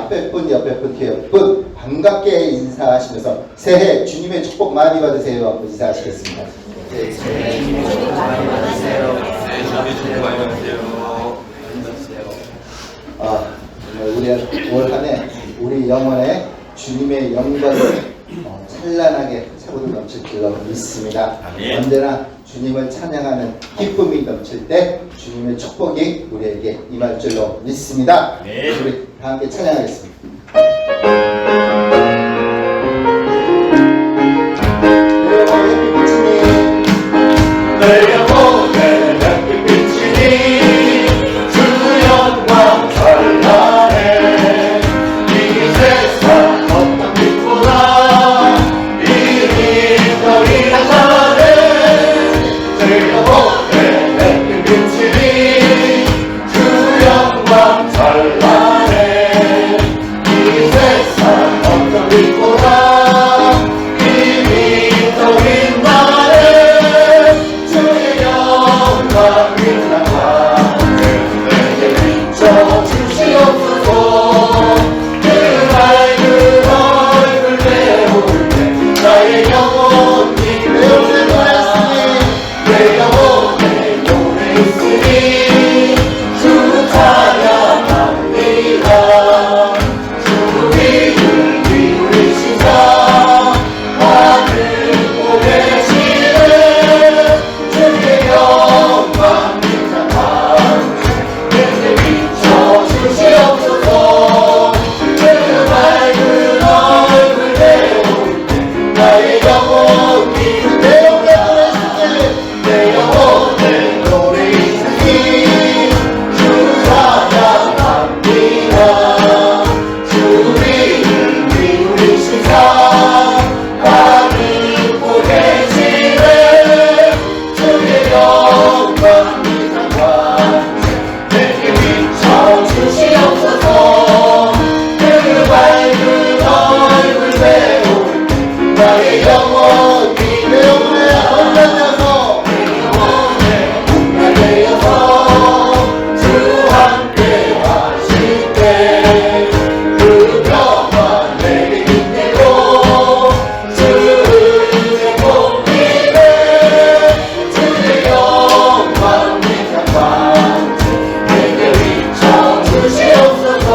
앞에 분, 옆에 분, 뒤에 분 반갑게 인사하시면서 새해 주님의 축복 많이 받으세요 하고 인사하시겠습니다. 네, 주님의 축복 많이 받으세요. 네, 주님의 축복 많이 받으세요. 우리 올 한해 우리 영혼에 주님의 영광이 찬란하게 차고도 넘칠 줄로 믿습니다. 아멘. 언제나 주님을 찬양하는 기쁨이 넘칠 때 주님의 축복이 우리에게 임할 줄로 믿습니다. 아멘. 우리 다 함께 찬양하겠습니다. 내 영혼에 햇빛 비치니 주 영광 찬란해. 이 세상 어떤 빛보다 이름이 더 위하네. 내 영혼에 햇빛 비치니 주 영광 찬란해. 이 세상 어떤 빛보다 이름이 더 빛나네. 주의 영광 빛나라. 내게 비춰 주시옵소서. 그 밝은 얼굴 배울 때 나의 영혼이 배우는 내 영혼에 노래 있으니 주 찬양합니다. 주 이름 기울이시사 하늘 보내 주의 영광 빛나라. 내게 비춰 주시옵소서. 그 밝은 얼굴 배울 때 나의 영혼이 내 영혼에 노래 있으니 주 찬양합니다. 주 이름 기울이시사 하늘 보내 주의 영광 빛나라. 내게 비춰 주시옵소서. 그 밝은 얼굴 배울 때 나의 영혼이 내 영혼에 흩날려서 주 함께 하실 때 그 평화 내게 빛내고 주의 복이네. 주의 영광 빛나라. 내게 비춰 주시옵소서.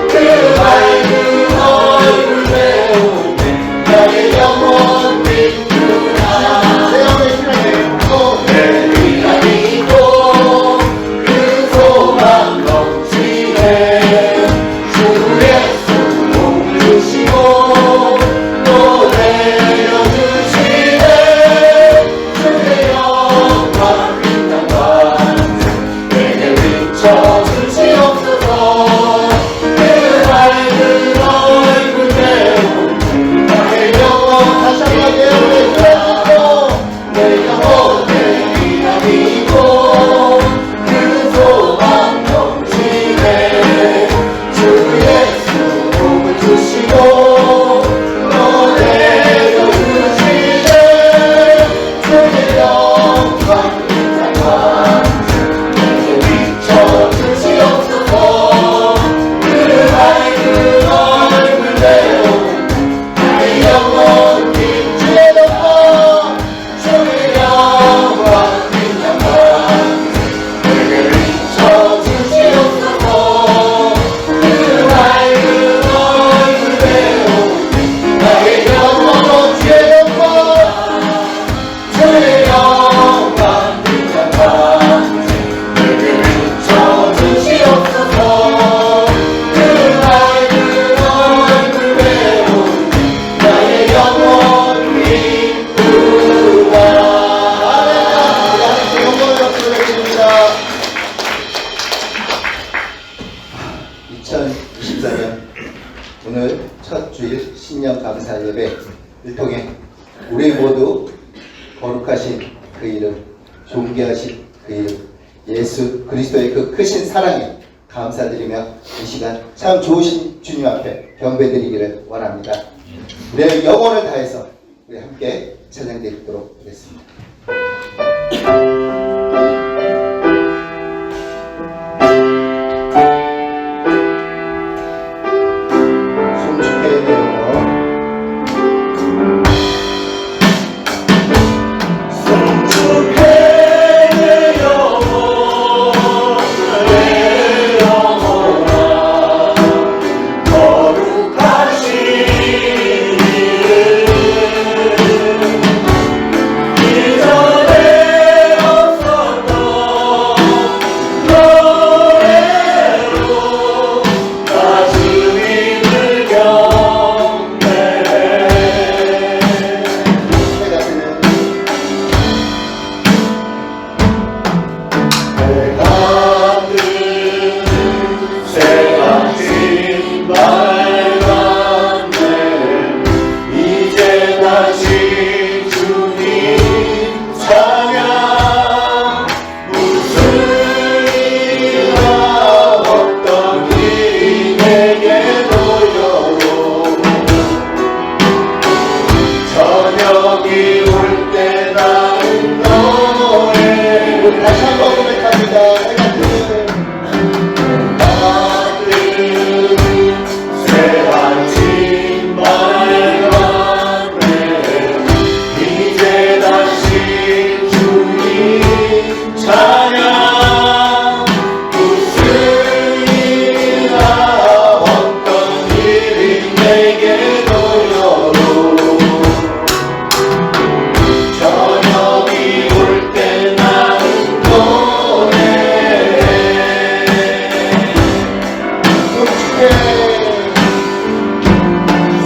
그 밝은 얼굴 배울 때 나의 영혼 빛나라. 내 위안이 있고 그 소망 넘치네. 주 예수 몸을 주시고 또 내려주시네. 주의 영광 빛나라. 내게 비춰 주시옵소서. 그 밝은 얼굴 배울 때 나의 영혼 다시 한번 배우고 내 영혼에 위안이 있고 그 소망 넘치네. 주 예수 몸을 주시고 또 내려주시네. 주의 영광 빛나라. 내게 비춰 주시옵소서. 그 밝은 얼굴 배울 때 나의 영혼이 주의 영광 주의 영광 빛나라. 내게 비춰 주시옵소서. 그 밝은 얼굴 배울 때 나의 영혼 주의 영광 주의 영광 빛나라. 내게 비춰 주시옵소서. 그 밝은 얼굴 배울 때 나의 영혼이 부르라. 2024년 오늘 첫 주일 신년 감사 예배를 통해 우리 모두 거룩하신 그 이름, 존귀하신 그 이름, 예수 그리스도의 그 크신 사랑에 감사드리며 이 시간 참 좋으신 주님 앞에 경배드리기를 원합니다. 우리의 영혼을 다해서 우리 함께 찬양드리도록 하겠습니다.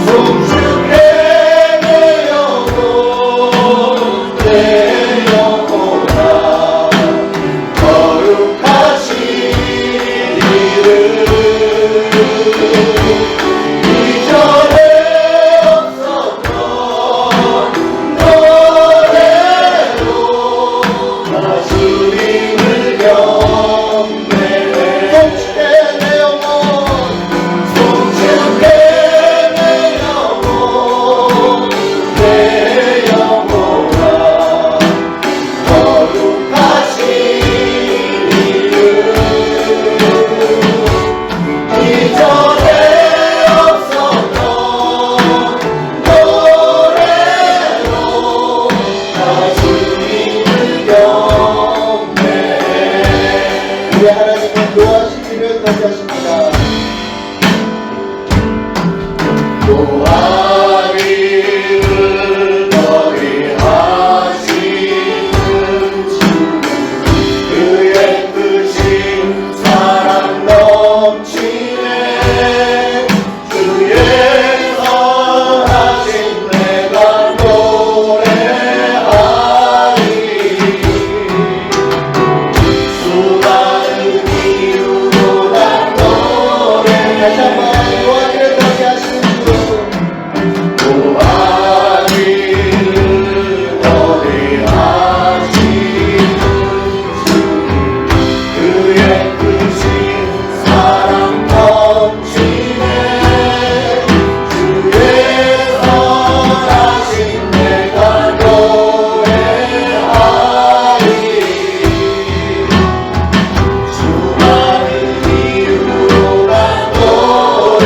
송축해 내 영혼 내 영혼아 거룩하신 이름 이전에 없었던 노래로 주님을 경배해 송축해 내 영혼 송축해 내 영혼 내 영혼아 거룩하신 이름 이전에 없었던 노래로 나 주님을 경배해 우리 하나님은 노하시기를 거부하십니다. 노하기를 거리하시는 주 그의 크신 사랑 넘치네 주의 선하신 내가 노래하리 수많은 이유로 난 노래 다시 한번 노하기를 거리하시는 주 노하기를 거리하시는 주 그의 크신 사랑 넘치네 주의 선하신 내가 노래하리 수많은 이유로 난 노래하리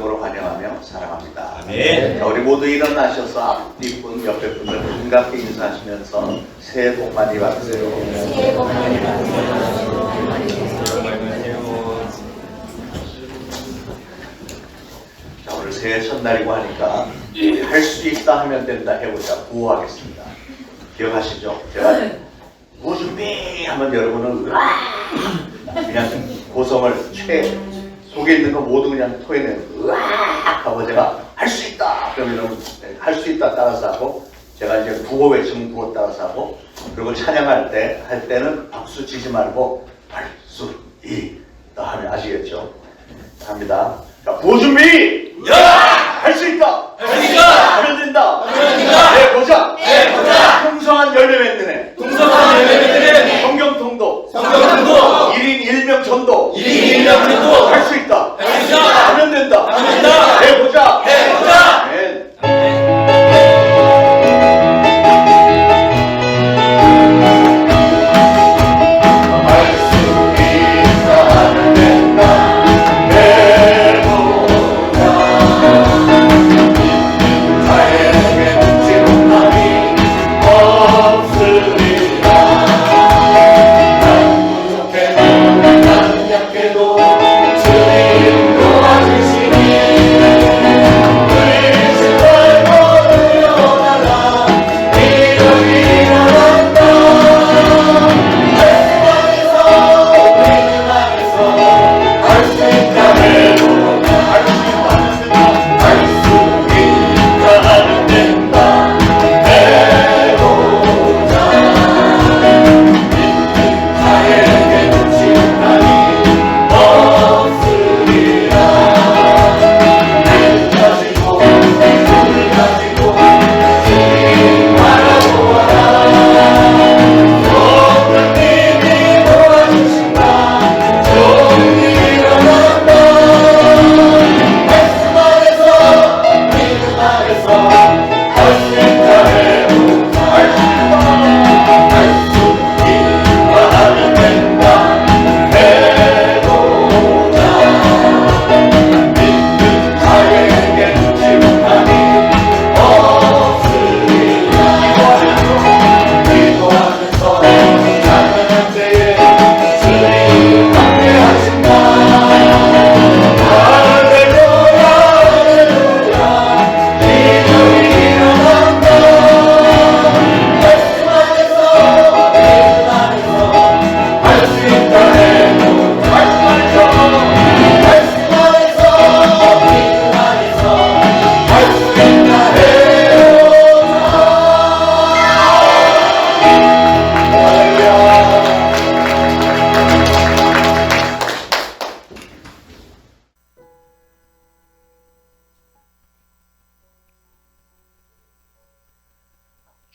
진심으로 환영하며 사랑합니다. 아멘. 자, 우리 모두 일어나셔서 앞뒤 분, 옆에 분들 반갑게 인사하시면서 새해 복 많이 받으세요. 새해 복 많이 받으세요. 자, 오늘 새해 첫날이고 하니까 우리 할 수 있다 하면 된다 해보자. 구호하겠습니다. 기억하시죠? 제가 구 준비 하면 여러분은 그냥 고성을 속에 있는 거 모두 그냥 토해내는 으악 하고 제가 할 수 있다 그러면 할 수 있다 따라서 하고, 제가 이제 구호 외치면 구호 따라서 하고, 그리고 찬양할 때는 박수 치지 말고 할 수 있다 하면, 아시겠죠? 합니다. 자, 구호 준비! 할 수 있다! 할 수 있다! 하면 된다! 하면 된다! 해보자! 해보자! 풍성한 열매 맺는 풍성한 열매 맺는 성경통도 1인 1명 전도 1인 1명 전도 할 수 있다! 할 수 있다! 하면 된다! 하면 된다! 해보자! 해보자! 아멘.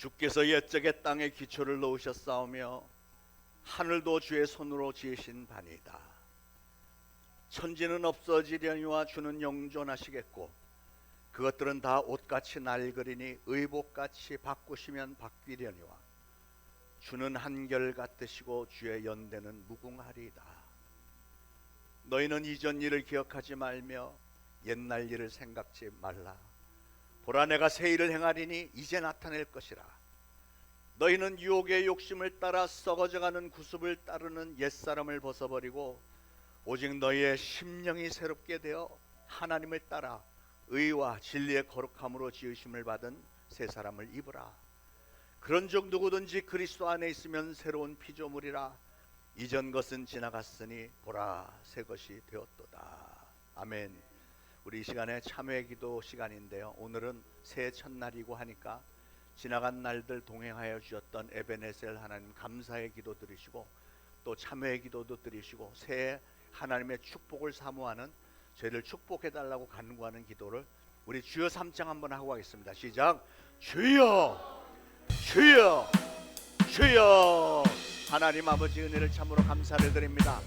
주께서 옛적의 땅에 기초를 놓으셨사오며 하늘도 주의 손으로 지으신 바니이다. 천지는 없어지려니와 주는 영존하시겠고 그것들은 다 옷같이 낡으리니 의복같이 바꾸시면 바뀌려니와 주는 한결같으시고 주의 연대는 무궁하리이다. 너희는 이전 일을 기억하지 말며 옛날 일을 생각지 말라. 보라, 내가 새 일을 행하리니 이제 나타낼 것이라. 너희는 유혹의 욕심을 따라 썩어져가는 구습을 따르는 옛사람을 벗어버리고 오직 너희의 심령이 새롭게 되어 하나님을 따라 의와 진리의 거룩함으로 지으심을 받은 새 사람을 입으라. 그런즉 누구든지 그리스도 안에 있으면 새로운 피조물이라. 이전 것은 지나갔으니 보라, 새 것이 되었도다. 아멘. 우리 이 시간에 참회 기도 시간인데요, 오늘은 새해 첫날이고 하니까 지나간 날들 동행하여 주셨던 에베네셀 하나님 감사의 기도 드리시고 또 참회의 기도도 드리시고 새해 하나님의 축복을 사모하는 저희를 축복해달라고 간구하는 기도를 우리 주여 3장 한번 하고 가겠습니다. 시작. 주여, 주여, 주여. 하나님 아버지 은혜를 참으로 감사를 드립니다.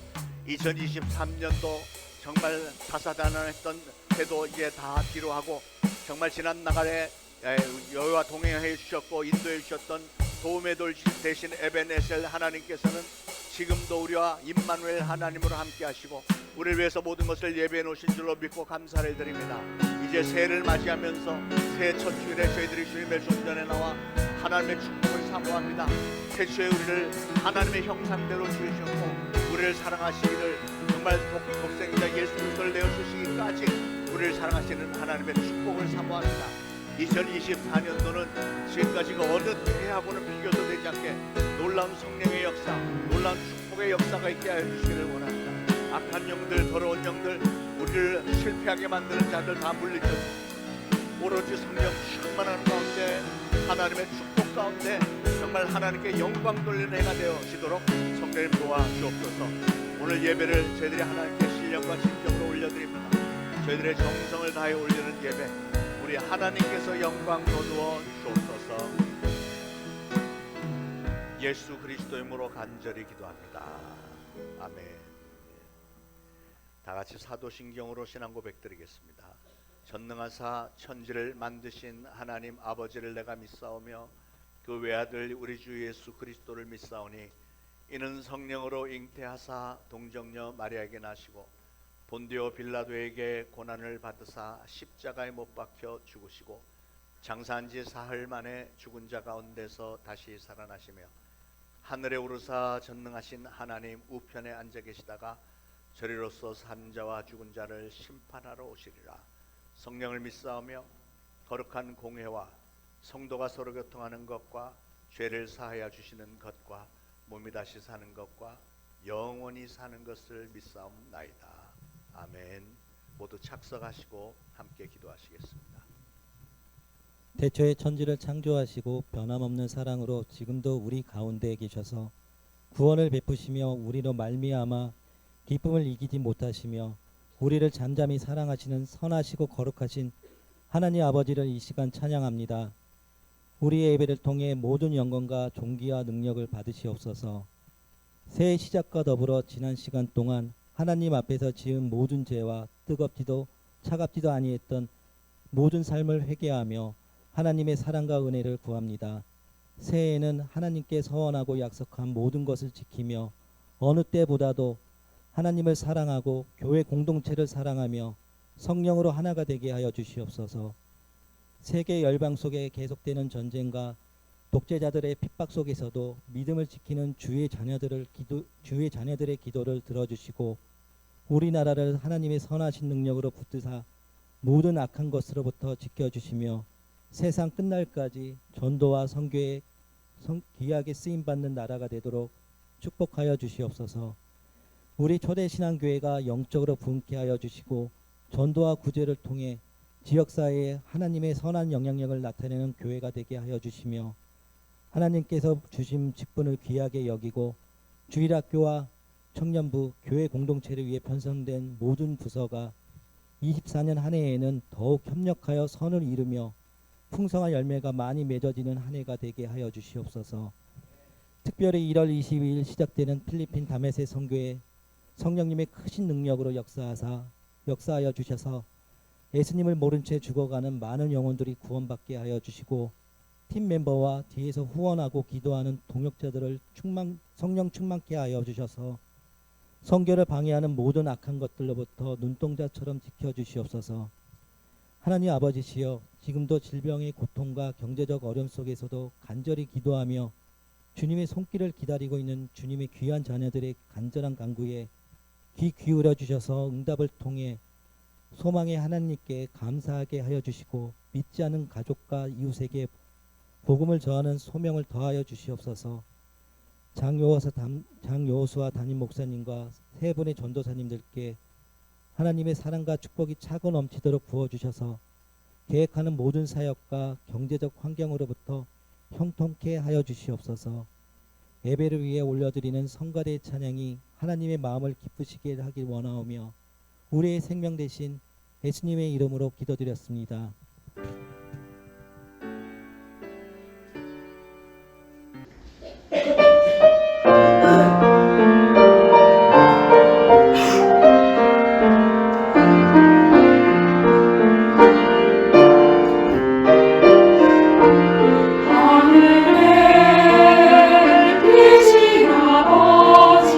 2023년도 정말 다사다난했던 해도 이제 다 뒤로 하고 정말 지난 나날에 여호와 동행해 주셨고 인도해 주셨던 도움의 돌 대신 에베네셀 하나님께서는 지금도 우리와 임마누엘 하나님으로 함께 하시고 우리를 위해서 모든 것을 예배해 놓으신 줄로 믿고 감사를 드립니다. 이제 새해를 맞이하면서 새해 첫 주일에 저희들이 주님의 존전에 나와 하나님의 축복을 사모합니다. 태초에 우리를 하나님의 형상대로 지으셨고 우리를 사랑하시기를 정말 독생자 예수 그리스도를 내어주시기까지 우리를 사랑하시는 하나님의 축복을 사모합니다. 2024년도는 지금까지 그 어느 해하고는 비교도 되지 않게 놀라운 성령의 역사, 놀라운 축복의 역사가 있게 하여 주시기를 원합니다. 악한 영들, 더러운 영들, 우리를 실패하게 만드는 자들 다 물리쳐주시고 오로지 성령 충만한 가운데 하나님의 축복 가운데 정말 하나님께 영광 돌리는 해가 되어지도록 성령님 도와주옵소서. 오늘 예배를 저희들이 하나님께 신령과 진정으로 올려드립니다. 저희들의 정성을 다해 올리는 예배 우리 하나님께서 영광 거두어 주옵소서. 예수 그리스도 이름으로 간절히 기도합니다. 아멘. 다 같이 사도신경으로 신앙 고백드리겠습니다. 전능하사 천지를 만드신 하나님 아버지를 내가 믿사오며 그 외아들 우리 주 예수 그리스도를 믿사오니 이는 성령으로 잉태하사 동정녀 마리아에게 나시고 본디오 빌라도에게 고난을 받으사 십자가에 못 박혀 죽으시고 장사한 지 사흘 만에 죽은 자 가운데서 다시 살아나시며 하늘에 오르사 전능하신 하나님 우편에 앉아 계시다가 저리로서 산 자와 죽은 자를 심판하러 오시리라. 성령을 믿사오며 거룩한 공회와 성도가 서로 교통하는 것과 죄를 사하여 주시는 것과 몸이 다시 사는 것과 영원히 사는 것을 믿사옵나이다. 아멘. 모두 착석하시고 함께 기도하시겠습니다. 태초에 천지를 창조하시고 변함없는 사랑으로 지금도 우리 가운데에 계셔서 구원을 베푸시며 우리로 말미암아 기쁨을 이기지 못하시며 우리를 잠잠히 사랑하시는 선하시고 거룩하신 하나님 아버지를 이 시간 찬양합니다. 우리의 예배를 통해 모든 영광과 존귀와 능력을 받으시옵소서. 새해 시작과 더불어 지난 시간 동안 하나님 앞에서 지은 모든 죄와 뜨겁지도 차갑지도 아니했던 모든 삶을 회개하며 하나님의 사랑과 은혜를 구합니다. 새해에는 하나님께 서원하고 약속한 모든 것을 지키며 어느 때보다도 하나님을 사랑하고 교회 공동체를 사랑하며 성령으로 하나가 되게 하여 주시옵소서. 세계 열방 속에 계속되는 전쟁과 독재자들의 핍박 속에서도 믿음을 지키는 주의 자녀들의 기도를 들어주시고 우리나라를 하나님의 선하신 능력으로 붙드사 모든 악한 것으로부터 지켜주시며 세상 끝날까지 전도와 선교에 귀하게 쓰임받는 나라가 되도록 축복하여 주시옵소서. 우리 초대신앙교회가 영적으로 부흥케 하여 주시고 전도와 구제를 통해 지역사회에 하나님의 선한 영향력을 나타내는 교회가 되게 하여 주시며 하나님께서 주신 직분을 귀하게 여기고 주일학교와 청년부, 교회 공동체를 위해 편성된 모든 부서가 24년 한 해에는 더욱 협력하여 선을 이루며 풍성한 열매가 많이 맺어지는 한 해가 되게 하여 주시옵소서. 특별히 1월 22일 시작되는 필리핀 다메섹 선교회 성령님의 크신 능력으로 역사하여 주셔서 예수님을 모른 채 죽어가는 많은 영혼들이 구원받게 하여 주시고 팀 멤버와 뒤에서 후원하고 기도하는 동역자들을 성령 충만케 하여 주셔서 선교를 방해하는 모든 악한 것들로부터 눈동자처럼 지켜주시옵소서. 하나님 아버지시여, 지금도 질병의 고통과 경제적 어려움 속에서도 간절히 기도하며 주님의 손길을 기다리고 있는 주님의 귀한 자녀들의 간절한 간구에 귀 기울여 주셔서 응답을 통해 소망의 하나님께 감사하게 하여 주시고 믿지 않은 가족과 이웃에게 복음을 전하는 소명을 더하여 주시옵소서. 장여호수와 담임 목사님과 세 분의 전도사님들께 하나님의 사랑과 축복이 차고 넘치도록 부어주셔서 계획하는 모든 사역과 경제적 환경으로부터 형통케 하여 주시옵소서. 예배를 위해 올려드리는 성가대의 찬양이 하나님의 마음을 기쁘시게 하길 원하오며 우리의 생명 대신 예수님의 이름으로 기도드렸습니다. 하늘에 계신 아버지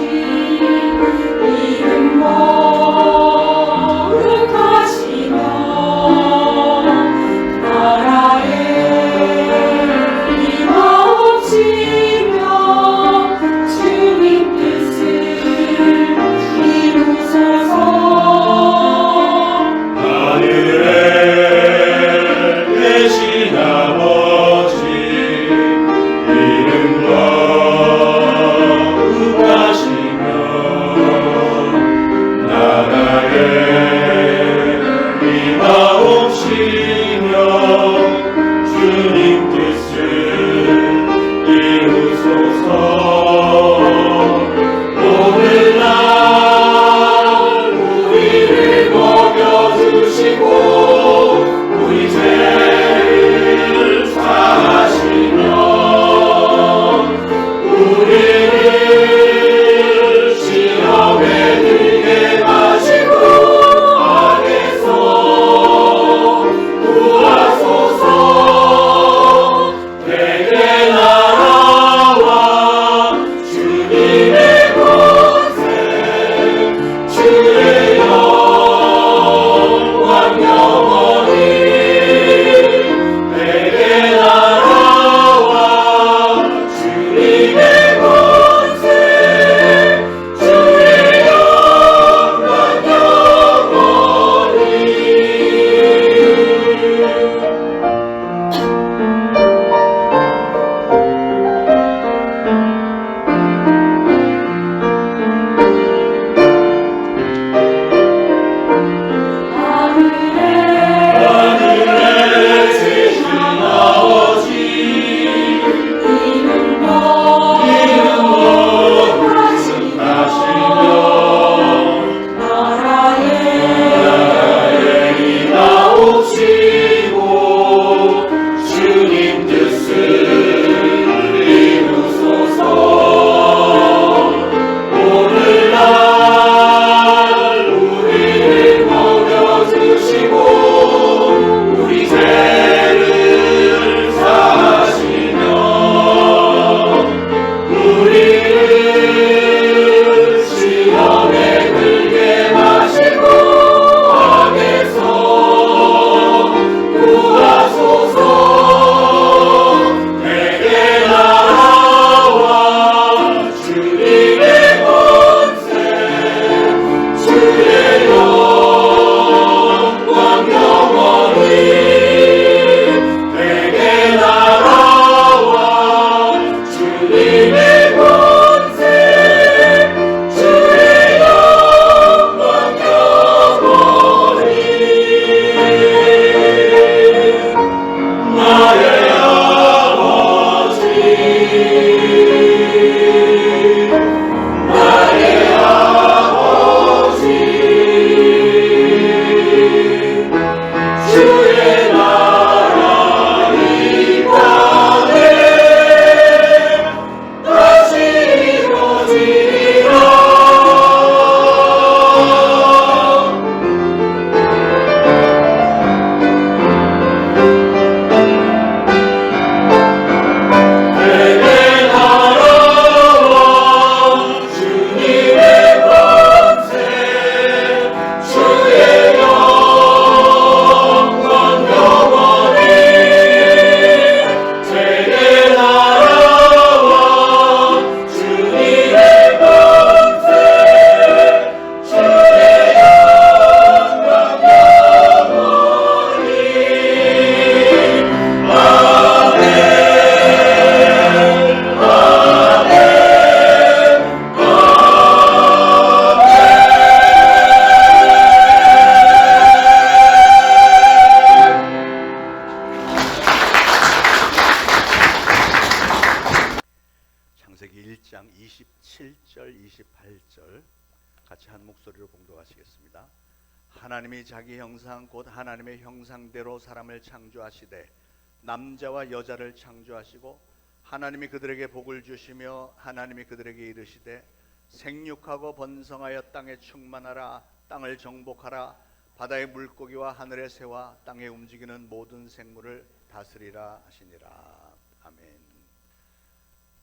주님 뜻을 이루소서. 오늘날 우리를 먹여주시고 우리 죄를 사하시며 우리를 시험에 들게 마시고 악에서 구하소서. 내게 나라와 주님의 권세 주의 영광 영원히. 내게 나라와 주님의 권세 주의 영광 영원히. 하늘에 계신 아버지 이름 거룩하시며 나라에 임하옵시고 주님 뜻을 이루소서. 오늘날 우리를 먹여주시고 우리 죄를 사하시며 우리를 시험에 들게 마시고 악에서 구하소서. 내게 나라와 주님의 권세 주의 영광 영원히. 내게 나라와 주님의 권세 주의 영광 영원히. 나의 아버지 나의 아버지 주의 나라 이 땅에 다시 이루어지리라. 내게 나라와 주님의 권세 주의 영광 영원히. 내게 나라와 주님의 권세 주의 영광 영원히. 아멘 창세기 1장 27절 28절 같이 한 목소리로 봉독하시겠습니다. 하나님이 자기 형상 곧 하나님의 형상대로 사람을 창조하시되 남자와 여자를 창조하시고 하나님이 그들에게 복을 주시며 하나님이 그들에게 이르시되 생육하고 번성하여 땅에 충만하라. 땅을 정복하라. 바다의 물고기와 하늘의 새와 땅에 움직이는 모든 생물을 다스리라 하시니라. 아멘.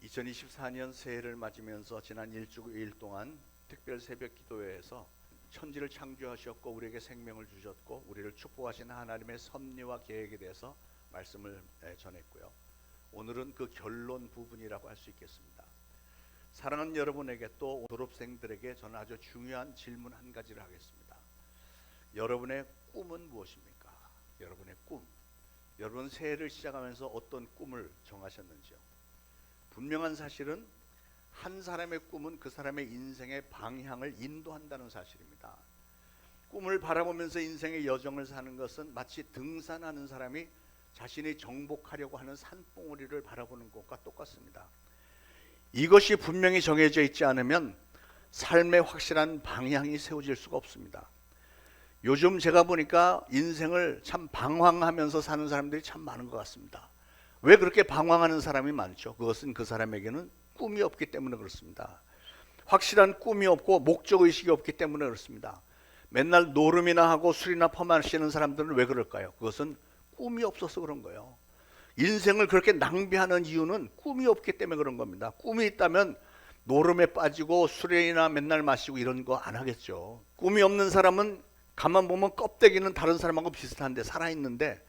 2024년 새해를 맞으면서 지난 일주일 동안 특별 새벽 기도회에서 천지를 창조하셨고 우리에게 생명을 주셨고 우리를 축복하신 하나님의 섭리와 계획에 대해서 말씀을 전했고요. 오늘은 그 결론 부분이라고 할 수 있겠습니다. 사랑하는 여러분에게 또 졸업생들에게 저는 아주 중요한 질문 한 가지를 하겠습니다. 여러분의 꿈은 무엇입니까? 여러분의 꿈. 여러분 새해를 시작하면서 어떤 꿈을 정하셨는지요? 분명한 사실은 한 사람의 꿈은 그 사람의 인생의 방향을 인도한다는 사실입니다. 꿈을 바라보면서 인생의 여정을 사는 것은 마치 등산하는 사람이 자신이 정복하려고 하는 산봉우리를 바라보는 것과 똑같습니다. 이것이 분명히 정해져 있지 않으면 삶의 확실한 방향이 세워질 수가 없습니다. 요즘 제가 보니까 인생을 참 방황하면서 사는 사람들이 참 많은 것 같습니다. 왜 그렇게 방황하는 사람이 많죠? 그것은 그 사람에게는 꿈이 없기 때문에 그렇습니다. 확실한 꿈이 없고 목적의식이 없기 때문에 그렇습니다. 맨날 노름이나 하고 술이나 퍼마시는 사람들은 왜 그럴까요? 그것은 꿈이 없어서 그런 거예요. 인생을 그렇게 낭비하는 이유는 꿈이 없기 때문에 그런 겁니다. 꿈이 있다면 노름에 빠지고 술이나 맨날 마시고 이런 거 안 하겠죠. 꿈이 없는 사람은 가만 보면 껍데기는 다른 사람하고 비슷한데 살아있는데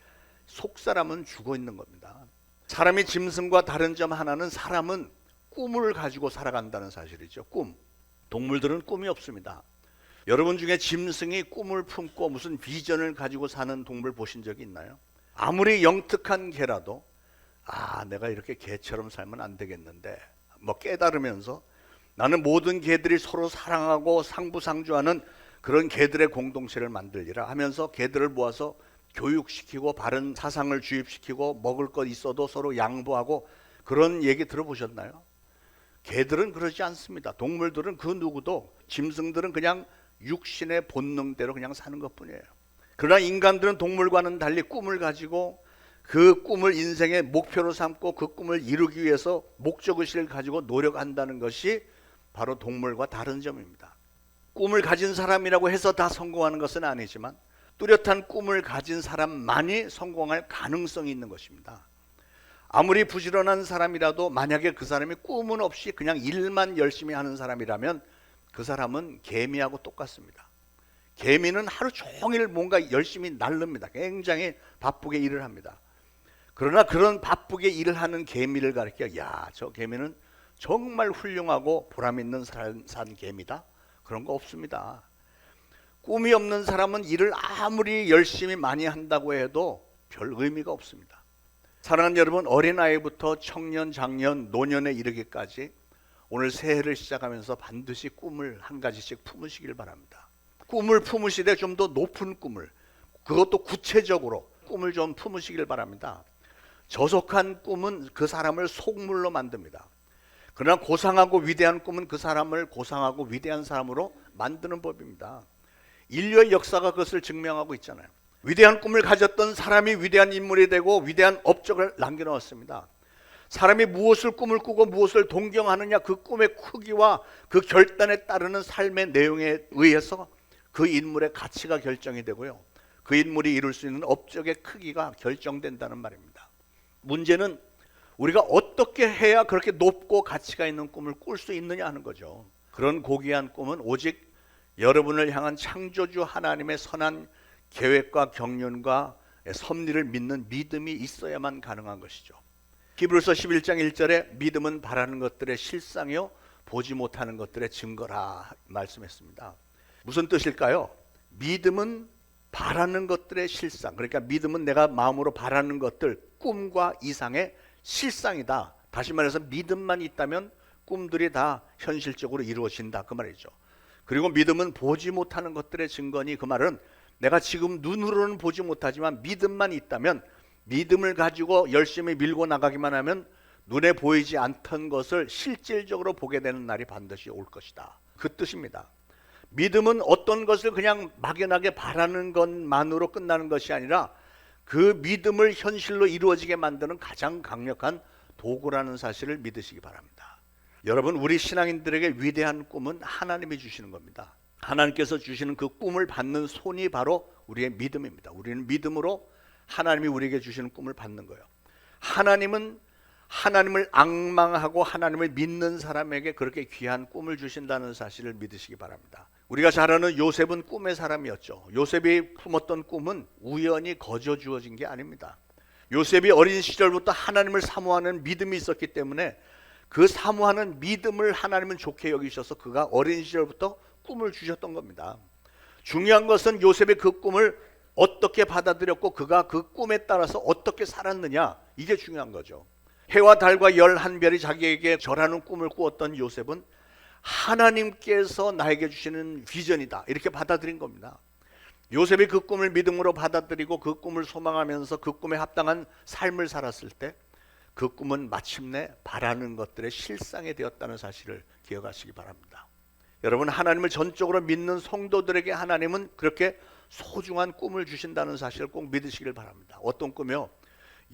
속 사람은 죽어 있는 겁니다. 사람이 짐승과 다른 점 하나는 사람은 꿈을 가지고 살아간다는 사실이죠. 꿈. 동물들은 꿈이 없습니다. 여러분 중에 짐승이 꿈을 품고 무슨 비전을 가지고 사는 동물 보신 적이 있나요? 아무리 영특한 개라도 내가 이렇게 개처럼 살면 안 되겠는데 뭐 깨달으면서 나는 모든 개들이 서로 사랑하고 상부상조하는 그런 개들의 공동체를 만들리라 하면서 개들을 모아서 교육시키고 바른 사상을 주입시키고 먹을 것 있어도 서로 양보하고 그런 얘기 들어보셨나요? 개들은 그러지 않습니다. 동물들은 그 누구도, 짐승들은 그냥 육신의 본능대로 그냥 사는 것뿐이에요. 그러나 인간들은 동물과는 달리 꿈을 가지고 그 꿈을 인생의 목표로 삼고 그 꿈을 이루기 위해서 목적의식을 가지고 노력한다는 것이 바로 동물과 다른 점입니다. 꿈을 가진 사람이라고 해서 다 성공하는 것은 아니지만 뚜렷한 꿈을 가진 사람만이 성공할 가능성이 있는 것입니다. 아무리 부지런한 사람이라도 만약에 그 사람이 꿈은 없이 그냥 일만 열심히 하는 사람이라면 그 사람은 개미하고 똑같습니다. 개미는 하루 종일 뭔가 열심히 날릅니다. 굉장히 바쁘게 일을 합니다. 그러나 그런 바쁘게 일을 하는 개미를 가리켜 저 개미는 정말 훌륭하고 보람 있는 산 개미다. 그런 거 없습니다. 꿈이 없는 사람은 일을 아무리 열심히 많이 한다고 해도 별 의미가 없습니다. 사랑하는 여러분, 어린아이부터 청년, 장년, 노년에 이르기까지 오늘 새해를 시작하면서 반드시 꿈을 한 가지씩 품으시길 바랍니다. 꿈을 품으시되 좀 더 높은 꿈을, 그것도 구체적으로 꿈을 좀 품으시길 바랍니다. 저속한 꿈은 그 사람을 속물로 만듭니다. 그러나 고상하고 위대한 꿈은 그 사람을 고상하고 위대한 사람으로 만드는 법입니다. 인류의 역사가 그것을 증명하고 있잖아요. 위대한 꿈을 가졌던 사람이 위대한 인물이 되고 위대한 업적을 남겨놓았습니다. 사람이 무엇을 꿈을 꾸고 무엇을 동경하느냐, 그 꿈의 크기와 그 결단에 따르는 삶의 내용에 의해서 그 인물의 가치가 결정이 되고요, 그 인물이 이룰 수 있는 업적의 크기가 결정된다는 말입니다. 문제는 우리가 어떻게 해야 그렇게 높고 가치가 있는 꿈을 꿀 수 있느냐 하는 거죠. 그런 고귀한 꿈은 오직 여러분을 향한 창조주 하나님의 선한 계획과 경륜과 섭리를 믿는 믿음이 있어야만 가능한 것이죠. 히브리서 11장 1절에 믿음은 바라는 것들의 실상이요 보지 못하는 것들의 증거라 말씀했습니다. 무슨 뜻일까요? 믿음은 바라는 것들의 실상, 그러니까 믿음은 내가 마음으로 바라는 것들, 꿈과 이상의 실상이다. 다시 말해서 믿음만 있다면 꿈들이 다 현실적으로 이루어진다, 그 말이죠. 그리고 믿음은 보지 못하는 것들의 증거니, 그 말은 내가 지금 눈으로는 보지 못하지만 믿음만 있다면, 믿음을 가지고 열심히 밀고 나가기만 하면 눈에 보이지 않던 것을 실질적으로 보게 되는 날이 반드시 올 것이다, 그 뜻입니다. 믿음은 어떤 것을 그냥 막연하게 바라는 것만으로 끝나는 것이 아니라 그 믿음을 현실로 이루어지게 만드는 가장 강력한 도구라는 사실을 믿으시기 바랍니다. 여러분, 우리 신앙인들에게 위대한 꿈은 하나님이 주시는 겁니다. 하나님께서 주시는 그 꿈을 받는 손이 바로 우리의 믿음입니다. 우리는 믿음으로 하나님이 우리에게 주시는 꿈을 받는 거예요. 하나님은 하나님을 앙망하고 하나님을 믿는 사람에게 그렇게 귀한 꿈을 주신다는 사실을 믿으시기 바랍니다. 우리가 잘 아는 요셉은 꿈의 사람이었죠. 요셉이 품었던 꿈은 우연히 거저 주어진 게 아닙니다. 요셉이 어린 시절부터 하나님을 사모하는 믿음이 있었기 때문에 그 사모하는 믿음을 하나님은 좋게 여기셔서 그가 어린 시절부터 꿈을 주셨던 겁니다. 중요한 것은 요셉이 그 꿈을 어떻게 받아들였고 그가 그 꿈에 따라서 어떻게 살았느냐, 이게 중요한 거죠. 해와 달과 11별이 자기에게 절하는 꿈을 꾸었던 요셉은 하나님께서 나에게 주시는 비전이다, 이렇게 받아들인 겁니다. 요셉이 그 꿈을 믿음으로 받아들이고 그 꿈을 소망하면서 그 꿈에 합당한 삶을 살았을 때 그 꿈은 마침내 바라는 것들의 실상이 되었다는 사실을 기억하시기 바랍니다. 여러분, 하나님을 전적으로 믿는 성도들에게 하나님은 그렇게 소중한 꿈을 주신다는 사실을 꼭 믿으시길 바랍니다. 어떤 꿈이요?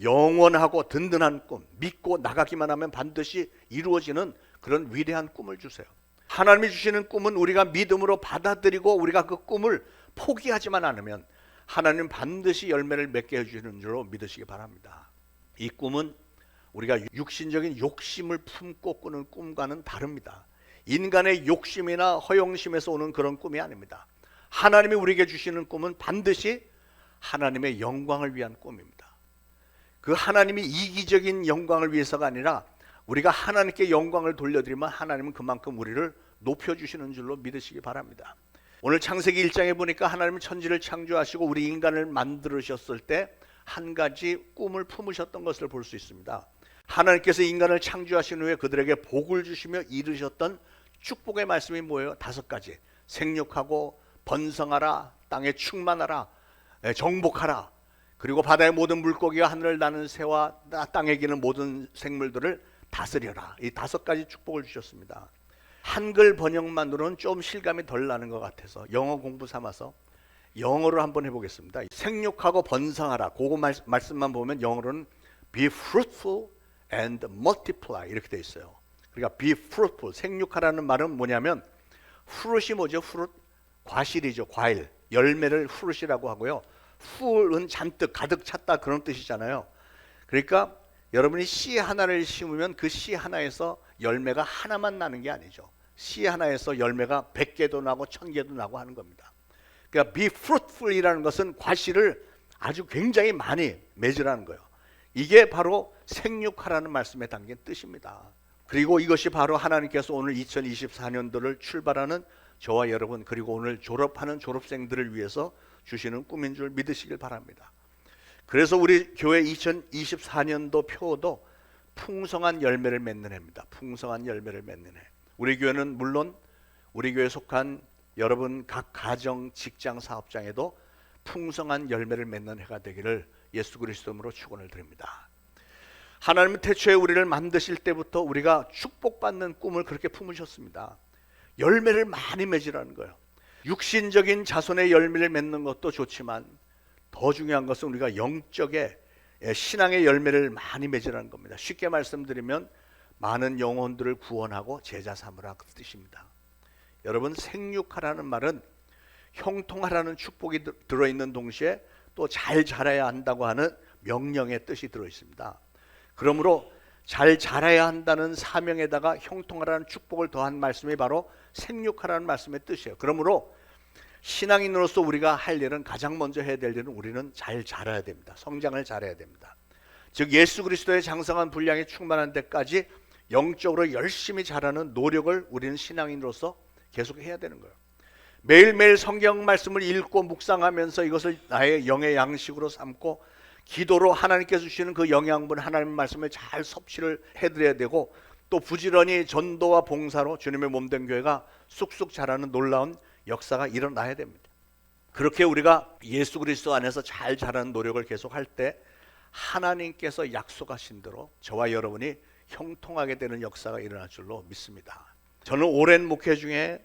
영원하고 든든한 꿈, 믿고 나가기만 하면 반드시 이루어지는 그런 위대한 꿈을 주세요. 하나님이 주시는 꿈은 우리가 믿음으로 받아들이고 우리가 그 꿈을 포기하지만 않으면 하나님 반드시 열매를 맺게 해주시는 줄로 믿으시기 바랍니다. 이 꿈은 우리가 육신적인 욕심을 품고 꾸는 꿈과는 다릅니다. 인간의 욕심이나 허영심에서 오는 그런 꿈이 아닙니다. 하나님이 우리에게 주시는 꿈은 반드시 하나님의 영광을 위한 꿈입니다. 그 하나님이 이기적인 영광을 위해서가 아니라 우리가 하나님께 영광을 돌려드리면 하나님은 그만큼 우리를 높여주시는 줄로 믿으시기 바랍니다. 오늘 창세기 1장에 보니까 하나님은 천지를 창조하시고 우리 인간을 만들으셨을 때 한 가지 꿈을 품으셨던 것을 볼 수 있습니다. 하나님께서 인간을 창조하신 후에 그들에게 복을 주시며 이르셨던 축복의 말씀이 뭐예요? 5가지. 생육하고 번성하라, 땅에 충만하라, 정복하라, 그리고 바다의 모든 물고기와 하늘을 나는 새와 땅에 기는 모든 생물들을 다스려라. 이 5가지 축복을 주셨습니다. 한글 번역만으로는 좀 실감이 덜 나는 것 같아서 영어 공부 삼아서 영어로 한번 해보겠습니다. 생육하고 번성하라, 그거 말씀만 보면 영어로는 be fruitful and multiply 이렇게 돼 있어요. 그러니까 be fruitful, 생육하라는 말은 뭐냐면 fruit이 뭐죠? fruit, 과실이죠. 과일, 열매를 fruit이라고 하고요. full은 잔뜩 가득 찼다 그런 뜻이잖아요. 그러니까 여러분이 씨 하나를 심으면 그 씨 하나에서 열매가 하나만 나는 게 아니죠. 씨 하나에서 열매가 100개도 나고 1000개도 나고 하는 겁니다. 그러니까 be fruitful이라는 것은 과실을 아주 굉장히 많이 맺으라는 거예요. 이게 바로 생육하라는 말씀에 담긴 뜻입니다. 그리고 이것이 바로 하나님께서 오늘 2024년도를 출발하는 저와 여러분, 그리고 오늘 졸업하는 졸업생들을 위해서 주시는 꿈인 줄 믿으시길 바랍니다. 그래서 우리 교회 2024년도 표도 풍성한 열매를 맺는 해입니다. 풍성한 열매를 맺는 해. 우리 교회는 물론 우리 교회에 속한 여러분 각 가정, 직장, 사업장에도 풍성한 열매를 맺는 해가 되기를 예수 그리스도로 축원을 드립니다. 하나님은 태초에 우리를 만드실 때부터 우리가 축복받는 꿈을 그렇게 품으셨습니다. 열매를 많이 맺으라는 거예요. 육신적인 자손의 열매를 맺는 것도 좋지만 더 중요한 것은 우리가 영적의 신앙의 열매를 많이 맺으라는 겁니다. 쉽게 말씀드리면 많은 영혼들을 구원하고 제자 삼으라 그 뜻입니다. 여러분, 생육하라는 말은 형통하라는 축복이 들어있는 동시에 또 잘 자라야 한다고 하는 명령의 뜻이 들어있습니다. 그러므로 잘 자라야 한다는 사명에다가 형통하라는 축복을 더한 말씀이 바로 생육하라는 말씀의 뜻이에요. 그러므로 신앙인으로서 우리가 할 일은, 가장 먼저 해야 될 일은 우리는 잘 자라야 됩니다. 성장을 잘해야 됩니다. 즉 예수 그리스도의 장성한 분량이 충만한 데까지 영적으로 열심히 자라는 노력을 우리는 신앙인으로서 계속 해야 되는 거예요. 매일매일 성경 말씀을 읽고 묵상하면서 이것을 나의 영의 양식으로 삼고 기도로 하나님께서 주시는 그 영양분, 하나님의 말씀을 잘 섭취를 해드려야 되고, 또 부지런히 전도와 봉사로 주님의 몸된 교회가 쑥쑥 자라는 놀라운 역사가 일어나야 됩니다. 그렇게 우리가 예수 그리스도 안에서 잘 자라는 노력을 계속할 때 하나님께서 약속하신 대로 저와 여러분이 형통하게 되는 역사가 일어날 줄로 믿습니다. 저는 오랜 목회 중에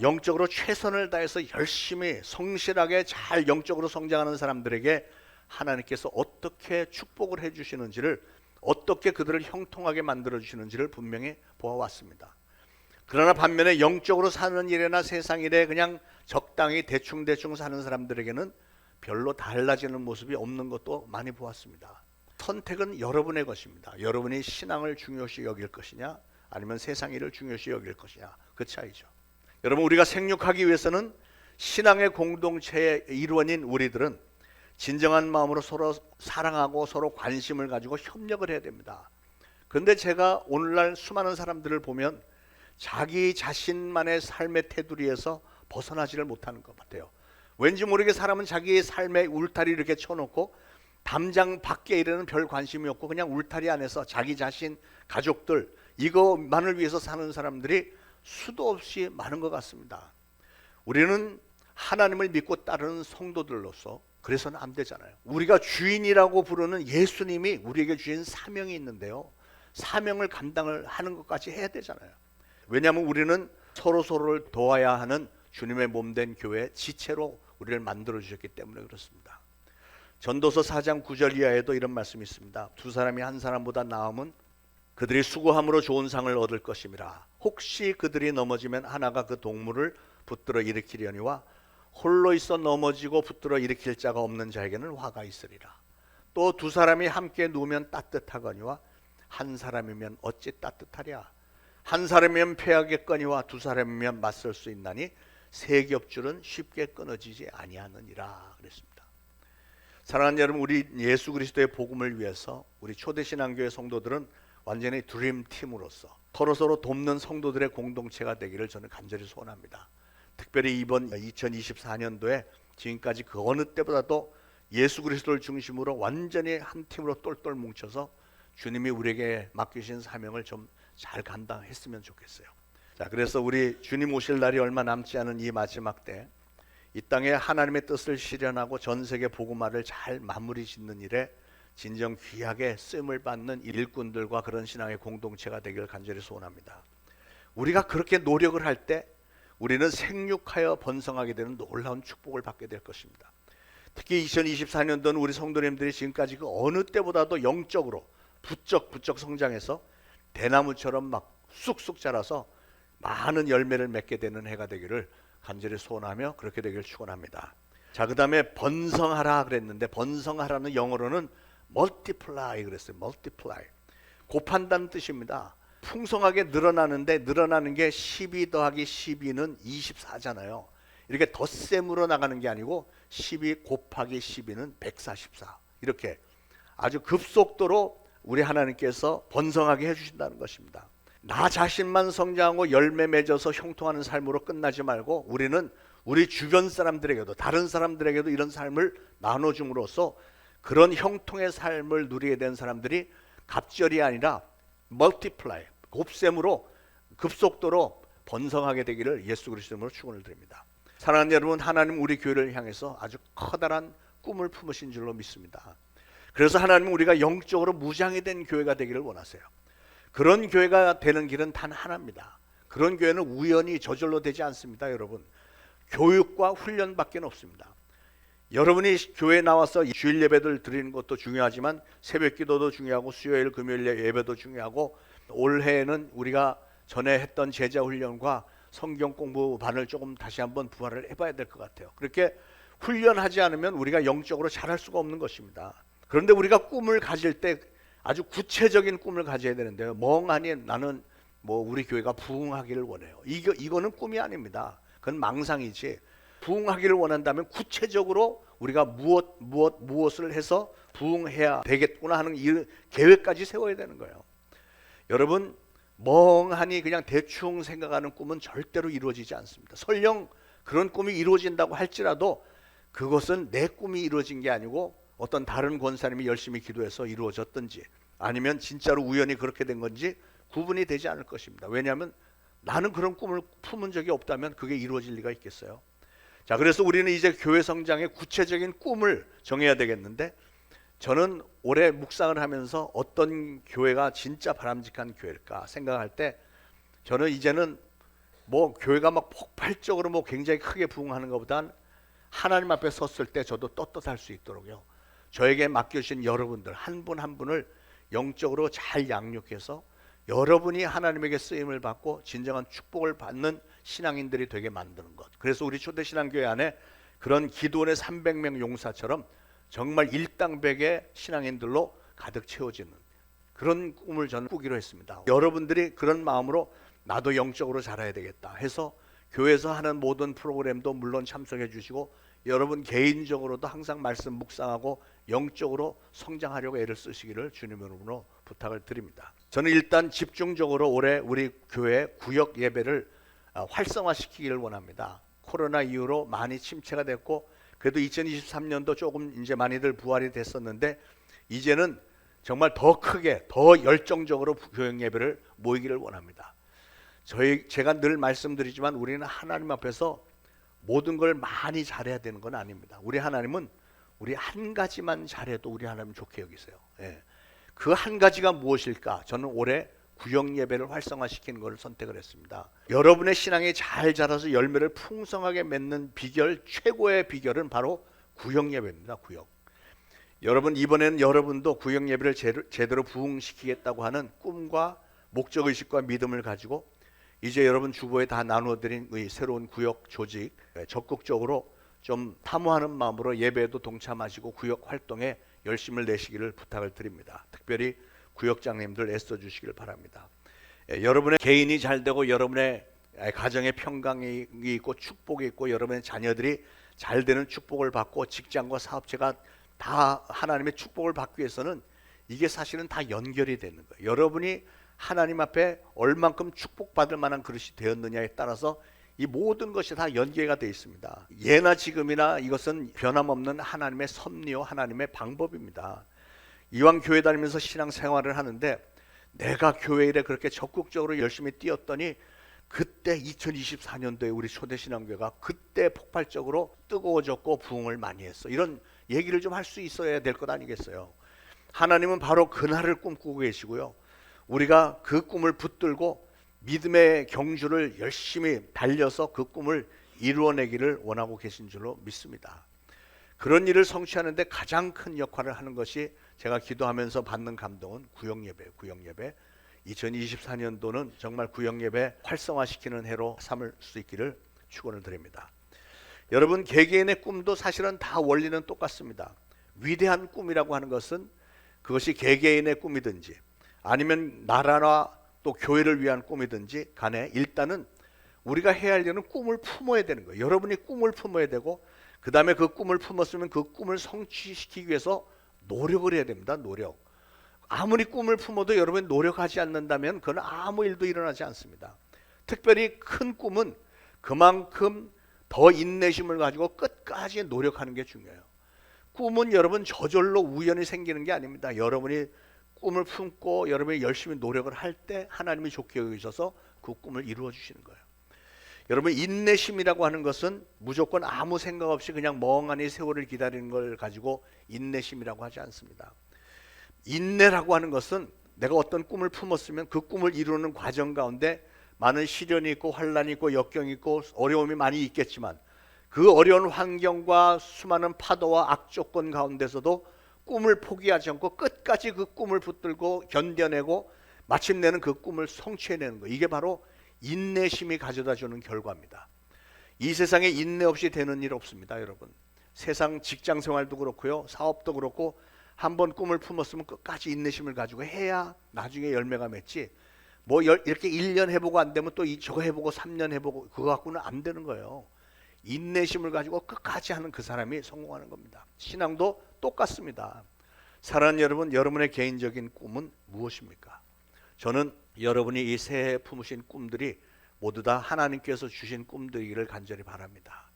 영적으로 최선을 다해서 열심히 성실하게 잘 영적으로 성장하는 사람들에게 하나님께서 어떻게 축복을 해주시는지를, 어떻게 그들을 형통하게 만들어주시는지를 분명히 보아왔습니다. 그러나 반면에 영적으로 사는 일이나 세상 일에 그냥 적당히 대충대충 사는 사람들에게는 별로 달라지는 모습이 없는 것도 많이 보았습니다. 선택은 여러분의 것입니다. 여러분이 신앙을 중요시 여길 것이냐, 아니면 세상 일을 중요시 여길 것이냐, 그 차이죠. 여러분, 우리가 생육하기 위해서는 신앙의 공동체의 일원인 우리들은 진정한 마음으로 서로 사랑하고 서로 관심을 가지고 협력을 해야 됩니다. 그런데 제가 오늘날 수많은 사람들을 보면 자기 자신만의 삶의 테두리에서 벗어나지를 못하는 것 같아요. 왠지 모르게 사람은 자기의 삶의 울타리 이렇게 쳐놓고 담장 밖에 일에는 별 관심이 없고 그냥 울타리 안에서 자기 자신, 가족들, 이거만을 위해서 사는 사람들이 수도 없이 많은 것 같습니다. 우리는 하나님을 믿고 따르는 성도들로서 그래서는 안 되잖아요. 우리가 주인이라고 부르는 예수님이 우리에게 주신 사명이 있는데요. 사명을 감당을 하는 것까지 해야 되잖아요. 왜냐하면 우리는 서로서로를 도와야 하는 주님의 몸된 교회 지체로 우리를 만들어 주셨기 때문에 그렇습니다. 전도서 4장 9절 이하에도 이런 말씀이 있습니다. 두 사람이 한 사람보다 나으면 그들이 수고함으로 좋은 상을 얻을 것임이라. 혹시 그들이 넘어지면 하나가 그 동물을 붙들어 일으키려니와 홀로 있어 넘어지고 붙들어 일으킬 자가 없는 자에게는 화가 있으리라. 또 두 사람이 함께 누우면 따뜻하거니와 한 사람이면 어찌 따뜻하랴. 한 사람이면 패하겠거니와 두 사람이면 맞설 수 있나니 세 겹줄은 쉽게 끊어지지 아니하느니라 그랬습니다. 사랑하는 여러분, 우리 예수 그리스도의 복음을 위해서 우리 초대신앙교회 성도들은 완전히 드림팀으로서 서로서로 돕는 성도들의 공동체가 되기를 저는 간절히 소원합니다. 특별히 이번 2024년도에 지금까지 그 어느 때보다도 예수 그리스도를 중심으로 완전히 한 팀으로 똘똘 뭉쳐서 주님이 우리에게 맡기신 사명을 좀 잘 감당했으면 좋겠어요. 자, 그래서 우리 주님 오실 날이 얼마 남지 않은 이 마지막 때 이 땅에 하나님의 뜻을 실현하고 전 세계 복음화를 잘 마무리 짓는 일에 진정 귀하게 쓰임을 받는 일꾼들과 그런 신앙의 공동체가 되기를 간절히 소원합니다. 우리가 그렇게 노력을 할 때 우리는 생육하여 번성하게 되는 놀라운 축복을 받게 될 것입니다. 특히 2024년도는 우리 성도님들이 지금까지 그 어느 때보다도 영적으로 부쩍 성장해서 대나무처럼 막 쑥쑥 자라서 많은 열매를 맺게 되는 해가 되기를 간절히 소원하며 그렇게 되기를 축원합니다. 자, 그 다음에 번성하라 그랬는데 번성하라는 영어로는 multiply 그랬어요. multiply 곱한다는 뜻입니다. 풍성하게 늘어나는데 늘어나는 게 12 더하기 12는 24잖아요. 이렇게 덧셈으로 나가는 게 아니고 12 곱하기 12는 144 이렇게 아주 급속도로 우리 하나님께서 번성하게 해주신다는 것입니다. 나 자신만 성장하고 열매 맺어서 형통하는 삶으로 끝나지 말고 우리는 우리 주변 사람들에게도 다른 사람들에게도 이런 삶을 나눠줌으로써 그런 형통의 삶을 누리게 된 사람들이 갑절이 아니라 멀티플라이 곱셈으로 급속도로 번성하게 되기를 예수 그리스도 이름으로 축원을 드립니다. 사랑하는 여러분, 하나님 우리 교회를 향해서 아주 커다란 꿈을 품으신 줄로 믿습니다. 그래서 하나님은 우리가 영적으로 무장이 된 교회가 되기를 원하세요. 그런 교회가 되는 길은 단 하나입니다. 그런 교회는 우연히 저절로 되지 않습니다. 여러분, 교육과 훈련밖에 없습니다. 여러분이 교회에 나와서 주일 예배를 드리는 것도 중요하지만 새벽 기도도 중요하고 수요일 금요일 예배도 중요하고 올해에는 우리가 전에 했던 제자 훈련과 성경 공부반을 조금 다시 한번 부활을 해봐야 될 것 같아요. 그렇게 훈련하지 않으면 우리가 영적으로 잘할 수가 없는 것입니다. 그런데 우리가 꿈을 가질 때 아주 구체적인 꿈을 가져야 되는데요. 멍하니 나는 뭐 우리 교회가 부흥하기를 원해요. 이거는 꿈이 아닙니다. 그건 망상이지. 부흥하기를 원한다면 구체적으로 우리가 무엇을 해서 부흥해야 되겠구나 하는 이 계획까지 세워야 되는 거예요. 여러분, 멍하니 그냥 대충 생각하는 꿈은 절대로 이루어지지 않습니다. 설령 그런 꿈이 이루어진다고 할지라도 그것은 내 꿈이 이루어진 게 아니고 어떤 다른 권사님이 열심히 기도해서 이루어졌든지 아니면 진짜로 우연히 그렇게 된 건지 구분이 되지 않을 것입니다. 왜냐하면 나는 그런 꿈을 품은 적이 없다면 그게 이루어질 리가 있겠어요. 자, 그래서 우리는 이제 교회 성장의 구체적인 꿈을 정해야 되겠는데 저는 올해 묵상을 하면서 어떤 교회가 진짜 바람직한 교회일까 생각할 때 저는 이제는 뭐 교회가 막 폭발적으로 뭐 굉장히 크게 부흥하는 것보단 하나님 앞에 섰을 때 저도 떳떳할 수 있도록요. 저에게 맡겨주신 여러분들 한 분 한 분을 영적으로 잘 양육해서 여러분이 하나님에게 쓰임을 받고 진정한 축복을 받는 신앙인들이 되게 만드는 것. 그래서 우리 초대신앙교회 안에 그런 기도원의 300명 용사처럼 정말 일당백의 신앙인들로 가득 채워지는 그런 꿈을 저는 꾸기로 했습니다. 여러분들이 그런 마음으로 나도 영적으로 자라야 되겠다 해서 교회에서 하는 모든 프로그램도 물론 참석해 주시고 여러분 개인적으로도 항상 말씀 묵상하고 영적으로 성장하려고 애를 쓰시기를 주님으로 부탁을 드립니다. 저는 일단 집중적으로 올해 우리 교회 구역 예배를 활성화시키기를 원합니다. 코로나 이후로 많이 침체가 됐고 그래도 2023년도 조금 이제 많이들 부활이 됐었는데 이제는 정말 더 크게 더 열정적으로 교역 예배를 모이기를 원합니다. 제가 늘 말씀드리지만 우리는 하나님 앞에서 모든 걸 많이 잘해야 되는 건 아닙니다. 우리 하나님은 우리 한 가지만 잘해도 우리 하나님 좋게 여기세요. 예. 그 한 가지가 무엇일까? 저는 올해 구역 예배를 활성화시키는 것을 선택을 했습니다. 여러분의 신앙이 잘 자라서 열매를 풍성하게 맺는 비결, 최고의 비결은 바로 구역 예배입니다. 구역. 여러분, 이번에는 여러분도 구역 예배를 제대로 부흥시키겠다고 하는 꿈과 목적의식과 믿음을 가지고 이제 여러분 주보에 다 나누어드린 이 새로운 구역 조직 적극적으로 좀 탐구하는 마음으로 예배에도 동참하시고 구역 활동에 열심을 내시기를 부탁을 드립니다. 특별히 구역장님들 애써주시길 바랍니다. 여러분의 개인이 잘 되고 여러분의 가정의 평강이 있고 축복이 있고 여러분의 자녀들이 잘 되는 축복을 받고 직장과 사업체가 다 하나님의 축복을 받기 위해서는 이게 사실은 다 연결이 되는 거예요. 여러분이 하나님 앞에 얼만큼 축복받을 만한 그릇이 되었느냐에 따라서 이 모든 것이 다 연계가 되어 있습니다. 예나 지금이나 이것은 변함없는 하나님의 섭리요 하나님의 방법입니다. 이왕 교회 다니면서 신앙생활을 하는데 내가 교회 일에 그렇게 적극적으로 열심히 뛰었더니 그때 2024년도에 우리 초대신앙교회가 그때 폭발적으로 뜨거워졌고 부흥을 많이 했어. 이런 얘기를 좀 할 수 있어야 될 것 아니겠어요? 하나님은 바로 그날을 꿈꾸고 계시고요. 우리가 그 꿈을 붙들고 믿음의 경주를 열심히 달려서 그 꿈을 이루어내기를 원하고 계신 줄로 믿습니다. 그런 일을 성취하는데 가장 큰 역할을 하는 것이 제가 기도하면서 받는 감동은 구역예배, 구역예배. 2024년도는 정말 구역예배 활성화시키는 해로 삼을 수 있기를 축원을 드립니다. 여러분, 개개인의 꿈도 사실은 다 원리는 똑같습니다. 위대한 꿈이라고 하는 것은 그것이 개개인의 꿈이든지 아니면 나라나 또 교회를 위한 꿈이든지 간에 일단은 우리가 해야 할 일은 꿈을 품어야 되는 거예요. 여러분이 꿈을 품어야 되고 그 다음에 그 꿈을 품었으면 그 꿈을 성취시키기 위해서 노력을 해야 됩니다. 노력. 아무리 꿈을 품어도 여러분이 노력하지 않는다면 그건 아무 일도 일어나지 않습니다. 특별히 큰 꿈은 그만큼 더 인내심을 가지고 끝까지 노력하는 게 중요해요. 꿈은 여러분 저절로 우연히 생기는 게 아닙니다. 여러분이 꿈을 품고 여러분이 열심히 노력을 할 때 하나님이 좋게 여기셔서 그 꿈을 이루어 주시는 거예요. 여러분, 인내심이라고 하는 것은 무조건 아무 생각 없이 그냥 멍하니 세월을 기다리는 걸 가지고 인내심이라고 하지 않습니다. 인내라고 하는 것은 내가 어떤 꿈을 품었으면 그 꿈을 이루는 과정 가운데 많은 시련이 있고 환란이 있고 역경이 있고 어려움이 많이 있겠지만 그 어려운 환경과 수많은 파도와 악조건 가운데서도 꿈을 포기하지 않고 끝까지 그 꿈을 붙들고 견뎌내고 마침내는 그 꿈을 성취해내는 거, 이게 바로 인내심이 가져다주는 결과입니다. 이 세상에 인내 없이 되는 일 없습니다. 여러분, 세상 직장생활도 그렇고요, 사업도 그렇고 한번 꿈을 품었으면 끝까지 인내심을 가지고 해야 나중에 열매가 맺지, 뭐 이렇게 1년 해보고 안 되면 또 저거 해보고 3년 해보고 그거 갖고는 안 되는 거예요. 인내심을 가지고 끝까지 하는 그 사람이 성공하는 겁니다. 신앙도 똑같습니다. 사랑하는 여러분, 여러분의 개인적인 꿈은 무엇입니까? 저는 여러분이 이 새해 품으신 꿈들이 모두 다 하나님께서 주신 꿈들이기를 간절히 바랍니다.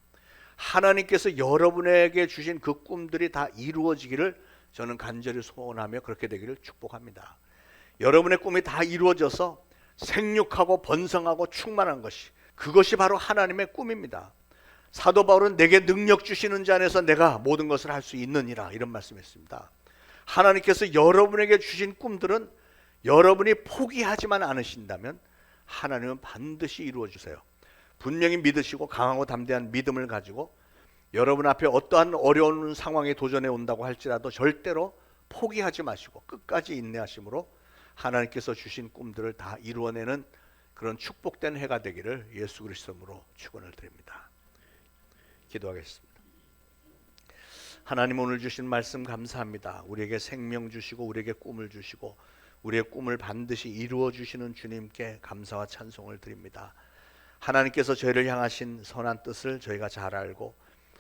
하나님께서 여러분에게 주신 그 꿈들이 다 이루어지기를 저는 간절히 소원하며 그렇게 되기를 축복합니다. 여러분의 꿈이 다 이루어져서 생육하고 번성하고 충만한 것이, 그것이 바로 하나님의 꿈입니다. 사도 바울은 내게 능력 주시는 자 안에서 내가 모든 것을 할 수 있느니라, 이런 말씀했습니다. 하나님께서 여러분에게 주신 꿈들은 여러분이 포기하지만 않으신다면 하나님은 반드시 이루어 주세요. 분명히 믿으시고 강하고 담대한 믿음을 가지고 여러분 앞에 어떠한 어려운 상황에 도전해 온다고 할지라도 절대로 포기하지 마시고 끝까지 인내하심으로 하나님께서 주신 꿈들을 다 이루어내는 그런 축복된 해가 되기를 예수 그리스도로 축원을 드립니다. 기도하겠습니다. 하나님, 오늘 주신 말씀 감사합니다. 우리에게 생명 주시고 우리에게 꿈을 주시고 우리의 꿈을 반드시 이루어 주시는 주님께 감사와 찬송을 드립니다. 하나님께서 저희를 향하신 선한 뜻을 저희가 잘 알고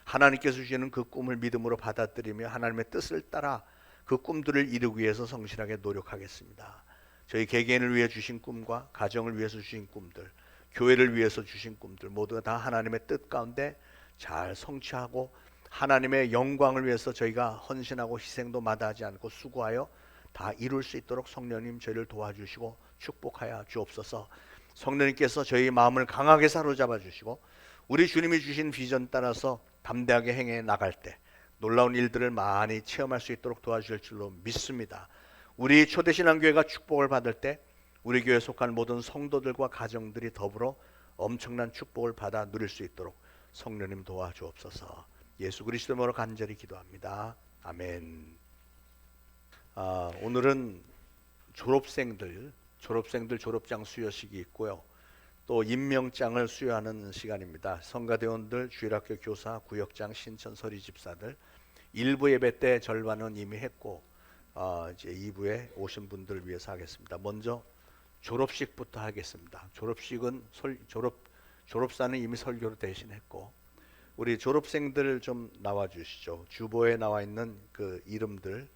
하나님께서 주시는 그 꿈을 믿음으로 받아들이며 하나님의 뜻을 따라 그 꿈들을 이루기 위해서 성실하게 노력하겠습니다. 저희 개개인을 위해 주신 꿈과 가정을 위해서 주신 꿈들, 교회를 위해서 주신 꿈들 모두가 다 하나님의 뜻 가운데 잘 성취하고 하나님의 영광을 위해서 저희가 헌신하고 희생도 마다하지 않고 수고하여 다 이룰 수 있도록 성령님 저희를 도와주시고 축복하여 주옵소서. 성령님께서 저희 마음을 강하게 사로잡아 주시고 우리 주님이 주신 비전 따라서 담대하게 행해 나갈 때 놀라운 일들을 많이 체험할 수 있도록 도와주실 줄로 믿습니다. 우리 초대신앙교회가 축복을 받을 때 우리 교회에 속한 모든 성도들과 가정들이 더불어 엄청난 축복을 받아 누릴 수 있도록 성령님 도와주옵소서. 예수 그리스도 이름으로 간절히 기도합니다. 아멘. 오늘은 졸업생들 졸업장 수여식이 있고요. 또 임명장을 수여하는 시간입니다. 성가대원들, 주일학교 교사, 구역장, 신천 서리 집사들 1부 예배 때 절반은 이미 했고 이제 2부에 오신 분들을 위해서 하겠습니다. 먼저 졸업식부터 하겠습니다. 졸업식은 졸업사는 이미 설교로 대신했고 우리 졸업생들 좀 나와 주시죠. 주보에 나와 있는 그 이름들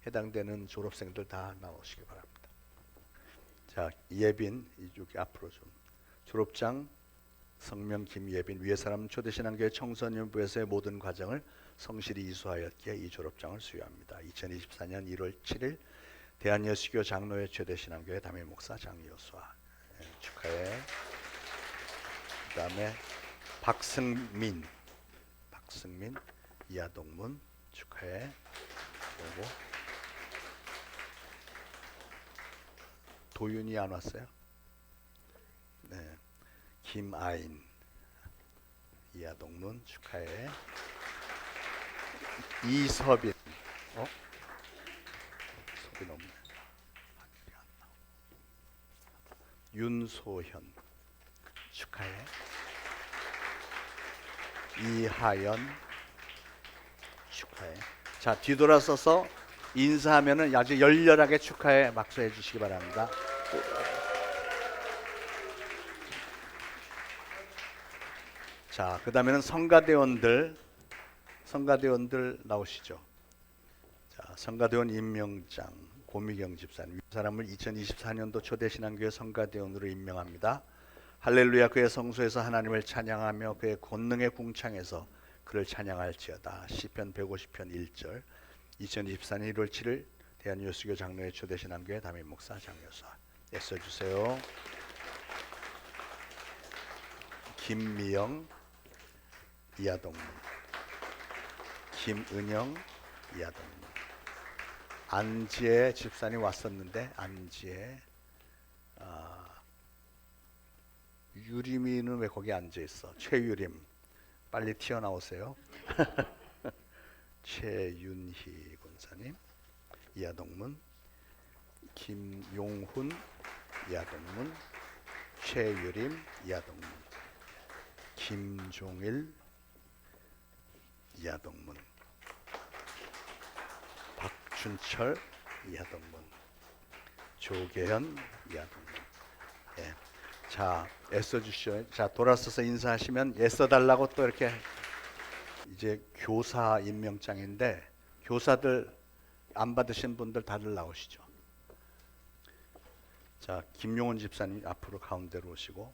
해당되는 졸업생들 다 나오시기 바랍니다. 자, 예빈 이쪽 앞으로 좀. 졸업장 성명 김예빈 위에 사람 초대신앙교회 청소년부에서의 모든 과정을 성실히 이수하였기에 이 졸업장을 수여합니다. 2024년 1월 7일 대한여수교 장로회 초대신앙교회 담임 목사 장여수아 축하해. 그 다음에 박승민 이하동문 축하해. 그리고 도윤이 안 왔어요? 네. 김아인 이하동문 축하해. 이서빈 서빈 없네. 윤소현 축하해. 이하연 축하해. 자, 뒤돌아서서 인사하면은 아주 열렬하게 축하해 박수해 주시기 바랍니다. 자, 그 다음에는 성가대원들 나오시죠. 자, 성가대원 임명장 고미경 집사님 이 사람을 2024년도 초대신앙교회 성가대원으로 임명합니다. 할렐루야 그의 성소에서 하나님을 찬양하며 그의 권능의 궁창에서 그를 찬양할지어다. 시편 150편 1절 2024년 1월 7일 대한여수교 장로회 초대신앙교회 담임 목사 장여사 애써주세요. 김미영 이하동문 김은영 이하동문 안지혜 집사님 왔었는데 안지혜 유림이는 왜 거기 앉아있어? 최유림 빨리 튀어나오세요. 최윤희 권사님 이하동문 김용훈 이하동문 최유림 이하동문 김종일 이하동문 박춘철 이하동문 조계현 이하동문 예. 자, 애써주시오. 자, 돌아서서 인사하시면 애써달라고 또 이렇게 이제 교사 임명장인데 교사들 안 받으신 분들 다들 나오시죠. 자, 김용훈 집사님 앞으로 가운데로 오시고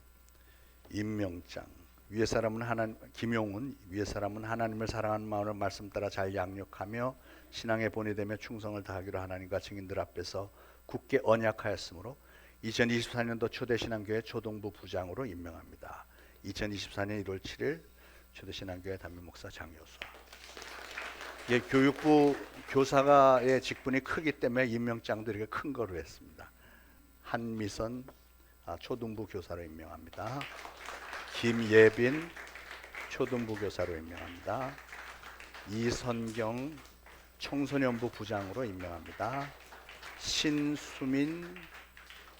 임명장 위에 사람은 김용훈 위에 사람은 하나님을 사랑하는 마음으로 말씀 따라 잘 양육하며 신앙에 본이되며 충성을 다하기로 하나님과 증인들 앞에서 굳게 언약하였으므로 2024년도 초대신앙교회 초동부 부장으로 임명합니다. 2024년 1월 7일 초대신앙교회 담임 목사 장여수. 예, 교육부 교사의 직분이 크기 때문에 임명장도 이렇게 큰 거로 했습니다. 한미선 초등부 교사로 임명합니다. 김예빈 초등부 교사로 임명합니다. 이선경 청소년부 부장으로 임명합니다. 신수민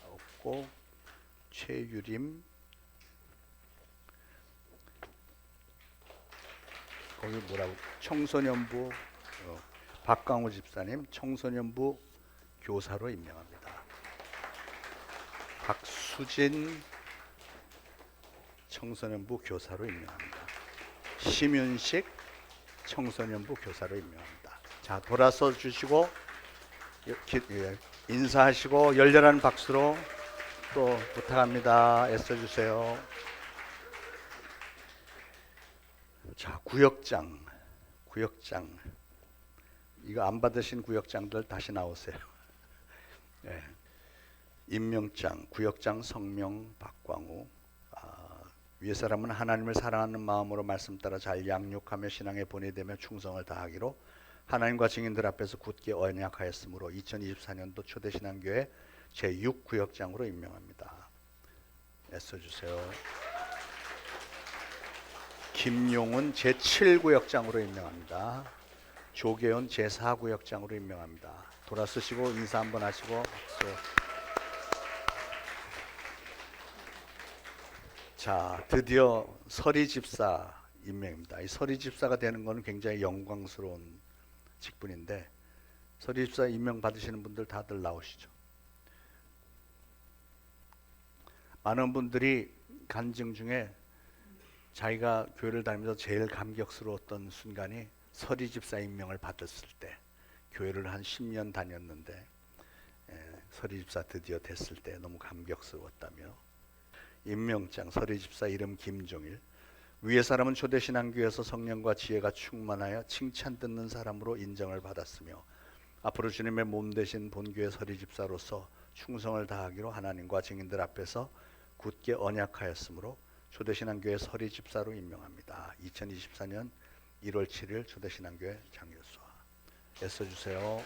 없고 최유림 거기 뭐라고 청소년부 박광호 집사님 청소년부 교사로 임명합니다. 박수진 청소년부 교사로 임명합니다. 심윤식 청소년부 교사로 임명합니다. 자, 돌아서 주시고 인사하시고 열렬한 박수로 또 부탁합니다. 애써주세요. 자, 구역장 이거 안 받으신 구역장들 다시 나오세요. 네. 임명장 구역장 성명 박광우 위에 사람은 하나님을 사랑하는 마음으로 말씀 따라 잘 양육하며 신앙에 본이되며 충성을 다하기로 하나님과 증인들 앞에서 굳게 언약하였으므로 2024년도 초대신앙교회 제6구역장으로 임명합니다. 애써주세요. 김용은 제7구역장으로 임명합니다. 조계현 제4구역장으로 임명합니다. 돌아서시고 인사 한번 하시고 박수. 자, 드디어 서리 집사 임명입니다. 이 서리 집사가 되는 것은 굉장히 영광스러운 직분인데 서리 집사 임명 받으시는 분들 다들 나오시죠. 많은 분들이 간증 중에 자기가 교회를 다니면서 제일 감격스러웠던 순간이 서리 집사 임명을 받았을 때, 교회를 한 10년 다녔는데 서리 집사 드디어 됐을 때 너무 감격스러웠다며. 임명장 서리 집사 이름 김종일. 위의 사람은 초대신앙교회에서 성령과 지혜가 충만하여 칭찬 듣는 사람으로 인정을 받았으며 앞으로 주님의 몸 되신 본교회 서리 집사로서 충성을 다하기로 하나님과 증인들 앞에서 굳게 언약하였으므로 초대신앙교회 서리 집사로 임명합니다. 2024년 1월 7일 초대신앙교회 장교수와 애써주세요.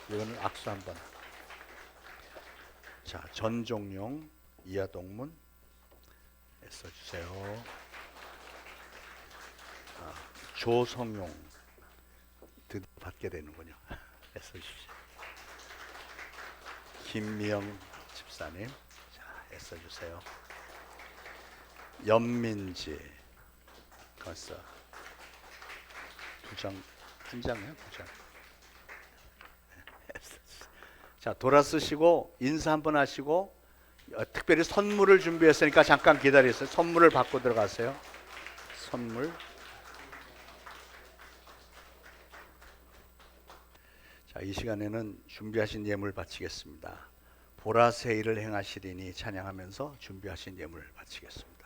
이거는 악수 한번. 자, 전종용 이하동문 애써주세요. 조성용 드디어 받게 되는군요. 애써주십시오. 김미영 집사님 자, 애써주세요. 연민지 벌써 한 장이요? 두 장. 자, 돌아서시고 인사 한번 하시고 특별히 선물을 준비했으니까 잠깐 기다리세요. 선물을 받고 들어가세요. 선물. 자, 이 시간에는 준비하신 예물 바치겠습니다. 보라새 일을 행하시리니 찬양하면서 준비하신 예물 바치겠습니다.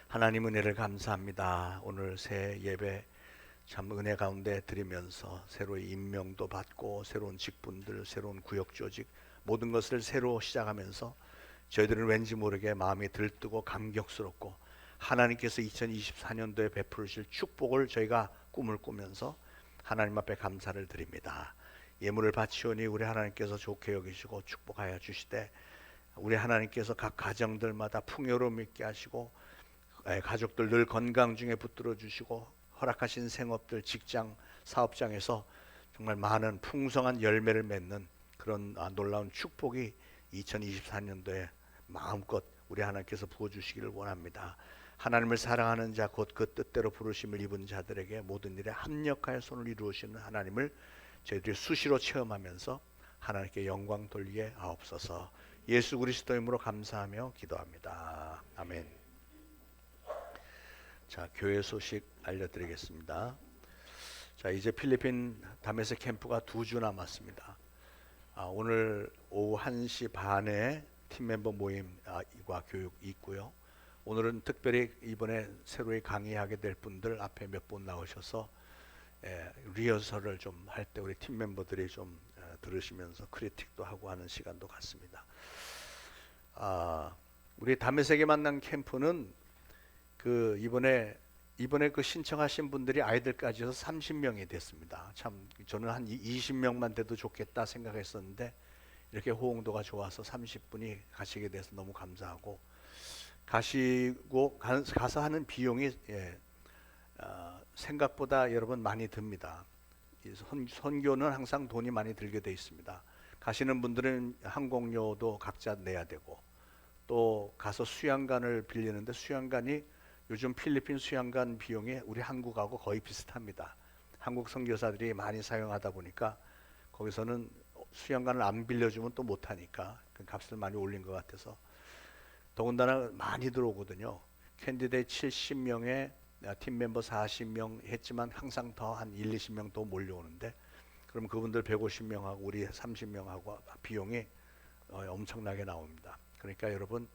하나님 은혜를 감사합니다. 오늘 새 예배 참 은혜 가운데 드리면서 새로이 임명도 받고 새로운 직분들, 새로운 구역 조직 모든 것을 새로 시작하면서 저희들은 왠지 모르게 마음이 들뜨고 감격스럽고 하나님께서 2024년도에 베푸실 축복을 저희가 꿈을 꾸면서 하나님 앞에 감사를 드립니다. 예물을 바치오니 우리 하나님께서 좋게 여기시고 축복하여 주시되 우리 하나님께서 각 가정들마다 풍요로움 있게 하시고 가족들 늘 건강 중에 붙들어 주시고 허락하신 생업들 직장 사업장에서 정말 많은 풍성한 열매를 맺는 그런 놀라운 축복이 2024년도에 마음껏 우리 하나님께서 부어주시기를 원합니다. 하나님을 사랑하는 자 곧 그 뜻대로 부르심을 입은 자들에게 모든 일에 합력하여 손을 이루시는 하나님을 저희들이 수시로 체험하면서 하나님께 영광 돌리게 하옵소서. 예수 그리스도 이름으로 감사하며 기도합니다. 아멘. 자, 교회 소식 알려드리겠습니다. 자, 이제 필리핀 다메섹 캠프가 2주 남았습니다. 오늘 오후 1시 반에 팀 멤버 모임과 교육이 있고요. 오늘은 특별히 이번에 새로이 강의하게 될 분들 앞에 몇 분 나오셔서 리허설을 좀 할 때 우리 팀 멤버들이 좀 들으시면서 크리틱도 하고 하는 시간도 갖습니다. 우리 다메섹에 만난 캠프는 그 이번에 그 신청하신 분들이 아이들까지 해서 30명이 됐습니다. 참 저는 한 20명만 돼도 좋겠다 생각했었는데 이렇게 호응도가 좋아서 30분이 가시게 돼서 너무 감사하고, 가서 하는 비용이 생각보다 여러분 많이 듭니다. 선교는 항상 돈이 많이 들게 돼 있습니다. 가시는 분들은 항공료도 각자 내야 되고, 또 가서 수양관을 빌리는데 수양관이 요즘 필리핀 수양관 비용이 우리 한국하고 거의 비슷합니다. 한국 선교사들이 많이 사용하다 보니까 거기서는 수양관을 안 빌려주면 또 못하니까 그 값을 많이 올린 것 같아서, 더군다나 많이 들어오거든요. 캔디데이트 70명에 팀 멤버 40명 했지만 항상 더 한 1, 20명 더 몰려오는데, 그럼 그분들 150명하고 우리 30명하고 비용이 엄청나게 나옵니다. 그러니까 여러분,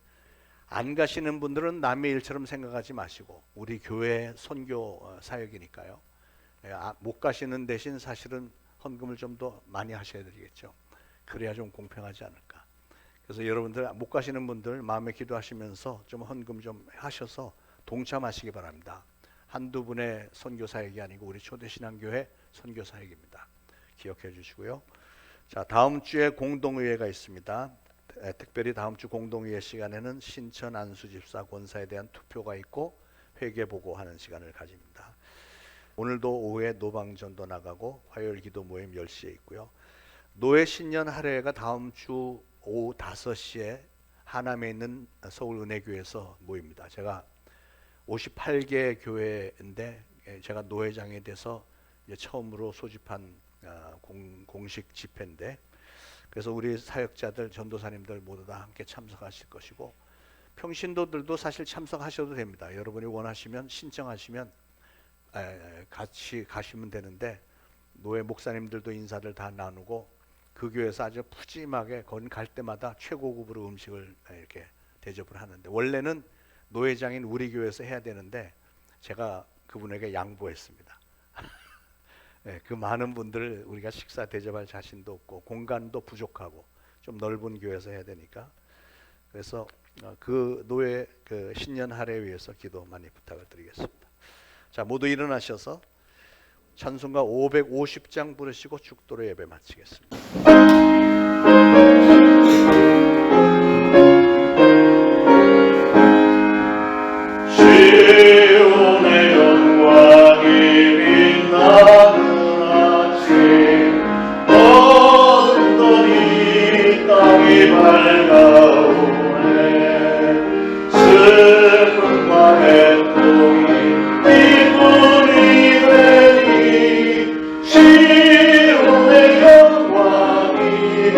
안 가시는 분들은 남의 일처럼 생각하지 마시고, 우리 교회 선교 사역이니까요. 못 가시는 대신 사실은 헌금을 좀 더 많이 하셔야 되겠죠. 그래야 좀 공평하지 않을까. 그래서 여러분들 못 가시는 분들 마음에 기도하시면서 좀 헌금 좀 하셔서 동참하시기 바랍니다. 한두 분의 선교 사역이 아니고 우리 초대신앙교회 선교 사역입니다. 기억해 주시고요. 자, 다음 주에 공동의회가 있습니다. 특별히 다음 주 공동의회 시간에는 신천 안수집사 권사에 대한 투표가 있고 회개보고하는 시간을 가집니다. 오늘도 오후에 노방전도 나가고 화요일 기도 모임 10시에 있고요. 노예 신년 할애가 다음 주 오후 5시에 하남에 있는 서울은혜교회에서 모입니다. 제가 58개 교회인데 제가 노회장이 돼서 이제 처음으로 소집한 공식 집회인데, 그래서 우리 사역자들, 전도사님들 모두 다 함께 참석하실 것이고, 평신도들도 사실 참석하셔도 됩니다. 여러분이 원하시면 신청하시면 같이 가시면 되는데, 노예 목사님들도 인사를 다 나누고 그 교회에서 아주 푸짐하게 거기 갈 때마다 최고급으로 음식을 이렇게 대접을 하는데, 원래는 노회장인 우리 교회에서 해야 되는데 제가 그분에게 양보했습니다. 그 많은 분들을 우리가 식사 대접할 자신도 없고 공간도 부족하고 좀 넓은 교회에서 해야 되니까, 그래서 그 노예 그 신년 할애에 위해서 기도 많이 부탁을 드리겠습니다. 자, 모두 일어나셔서 찬송가 550장 부르시고 죽도로 예배 마치겠습니다. 시온의 영광이 빛나는 아침, 어둠도 이 땅이 밝아오네. 슬픔과 애통이 기쁨이 되니 시온의 영광이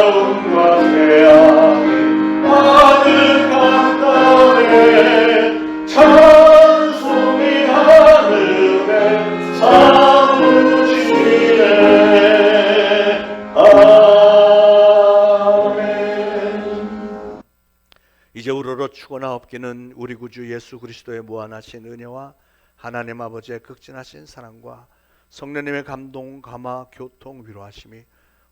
아름다움과 태양이 가득한 땅에 찬송이 하늘에 사무치네. 아멘. 이제 우러러 추고나옵기는 우리 구주 예수 그리스도의 무한하신 은혜와 하나님 아버지의 극진하신 사랑과 성령님의 감동, 감화, 교통, 위로하심이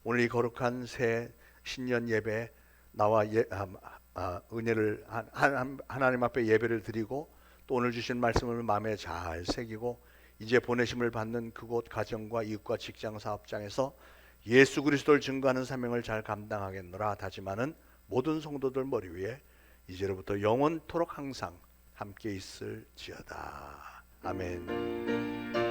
오늘 이 거룩한 새 신년 예배 나와 은혜를 하나님 앞에 예배를 드리고 또 오늘 주신 말씀을 마음에 잘 새기고 이제 보내심을 받는 그곳 가정과 이웃과 직장 사업장에서 예수 그리스도를 증거하는 사명을 잘 감당하겠노라 다짐하는 모든 성도들 머리 위에 이제로부터 영원토록 항상 함께 있을지어다. 아멘.